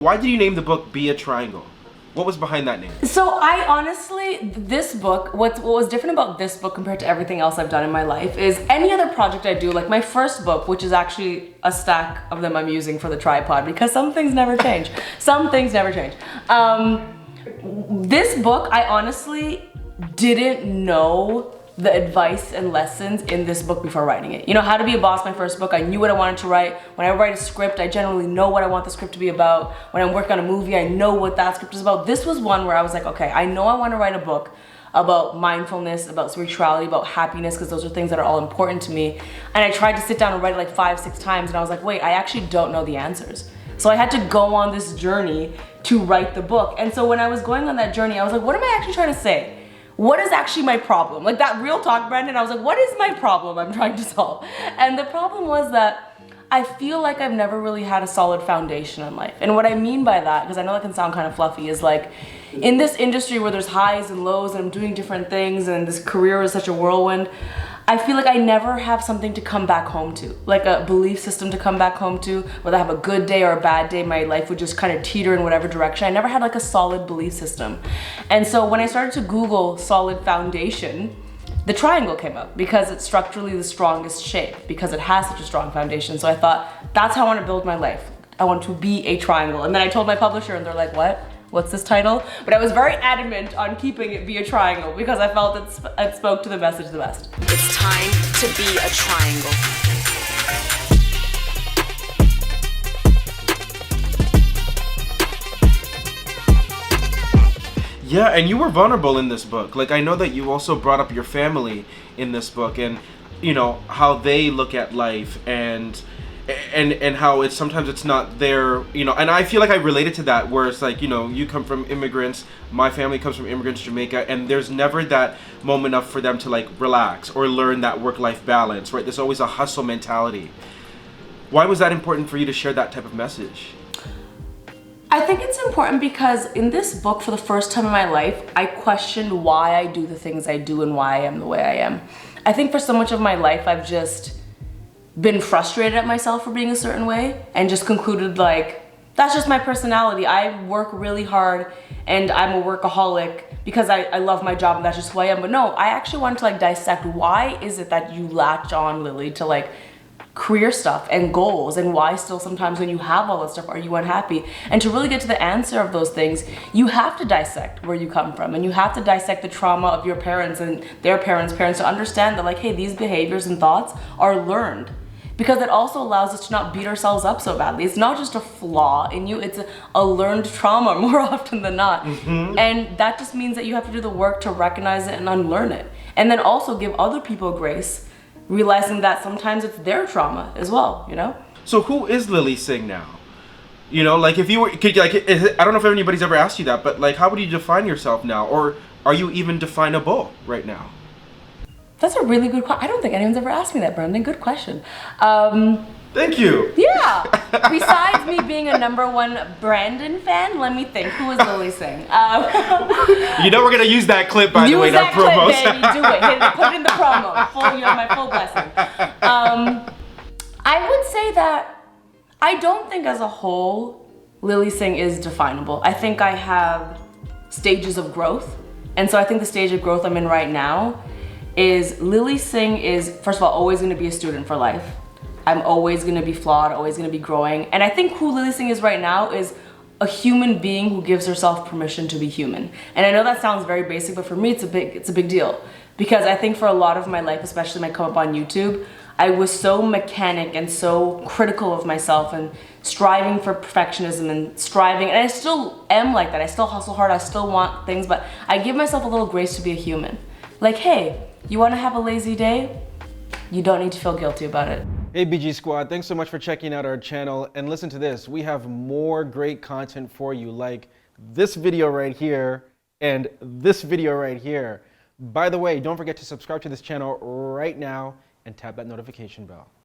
Why did you name the book Be a Triangle? What was behind that name? So I honestly, this book, what was different about this book compared to everything else I've done in my life is any other project I do, like my first book, which is actually a stack of them I'm using for the tripod because some things never change. Some things never change. This book, I honestly didn't know the advice and lessons in this book before writing it. You know, How to Be a Boss, my first book, I knew what I wanted to write. When I write a script, I generally know what I want the script to be about. When I'm working on a movie, I know what that script is about. This was one where I was like, okay, I know I want to write a book about mindfulness, about spirituality, about happiness, because those are things that are all important to me. And I tried to sit down and write it like 5-6 times, and I was like, wait, I actually don't know the answers. So I had to go on this journey to write the book. And so when I was going on that journey, I was like, what am I actually trying to say? What is actually my problem? Like that real talk, Brandon, I was like, what is my problem I'm trying to solve? And the problem was that I feel like I've never really had a solid foundation in life. And what I mean by that, because I know that can sound kind of fluffy, is like in this industry where there's highs and lows and I'm doing different things and this career is such a whirlwind, I feel like I never have something to come back home to, like a belief system to come back home to. Whether I have a good day or a bad day, my life would just kind of teeter in whatever direction. I never had like a solid belief system. And so when I started to Google solid foundation, the triangle came up because it's structurally the strongest shape because it has such a strong foundation. So I thought, that's how I want to build my life. I want to be a triangle. And then I told my publisher and they're like, what? What's this title? But I was very adamant on keeping it Be a Triangle because I felt it spoke to the message the best. It's time to be a triangle. Yeah, and you were vulnerable in this book. Like, I know that you also brought up your family in this book and, you know, how they look at life and how it's sometimes it's not their, you know, and I feel like I related to that where it's like, you know, you come from immigrants, my family comes from immigrants, Jamaica, and there's never that moment enough for them to like relax or learn that work-life balance, right? There's always a hustle mentality. Why was that important for you to share that type of message? I think it's important because in this book, for the first time in my life, I questioned why I do the things I do and why I am the way I am. I think for so much of my life, I've just been frustrated at myself for being a certain way and just concluded like, that's just my personality. I work really hard and I'm a workaholic because I love my job and that's just who I am. But no, I actually wanted to like dissect why is it that you latch on, Lily, to like career stuff and goals, and why still sometimes when you have all that stuff are you unhappy? And to really get to the answer of those things, you have to dissect where you come from and you have to dissect the trauma of your parents and their parents' parents to understand that like, hey, these behaviors and thoughts are learned. Because it also allows us to not beat ourselves up so badly. It's not just a flaw in you, it's a learned trauma more often than not. Mm-hmm. And that just means that you have to do the work to recognize it and unlearn it. And then also give other people grace, realizing that sometimes it's their trauma as well, you know? So who is Lilly Singh now? You know, like if you were, I don't know if anybody's ever asked you that, but like how would you define yourself now? Or are you even definable right now? That's a really good question. I don't think anyone's ever asked me that, Brendan. Good question. Thank you. Yeah. Besides me being a #1 Brandon fan, let me think. Who is Lilly Singh? You know we're gonna use that clip by the way in our promos. Use that clip, baby. Do it. Hit it. Put it in the promo. You have my full blessing. I would say that I don't think as a whole Lilly Singh is definable. I think I have stages of growth, and so I think the stage of growth I'm in right now is Lilly Singh is, first of all, always going to be a student for life. I'm always going to be flawed, always going to be growing. And I think who Lilly Singh is right now is a human being who gives herself permission to be human. And I know that sounds very basic, but for me it's a big deal. Because I think for a lot of my life, especially when I come up on YouTube, I was so mechanic and so critical of myself and striving for perfectionism and striving, and I still am like that. I still hustle hard, I still want things, but I give myself a little grace to be a human. Like, hey, you want to have a lazy day? You don't need to feel guilty about it. Hey BG Squad, thanks so much for checking out our channel, and listen to this, we have more great content for you like this video right here and this video right here. By the way, don't forget to subscribe to this channel right now and tap that notification bell.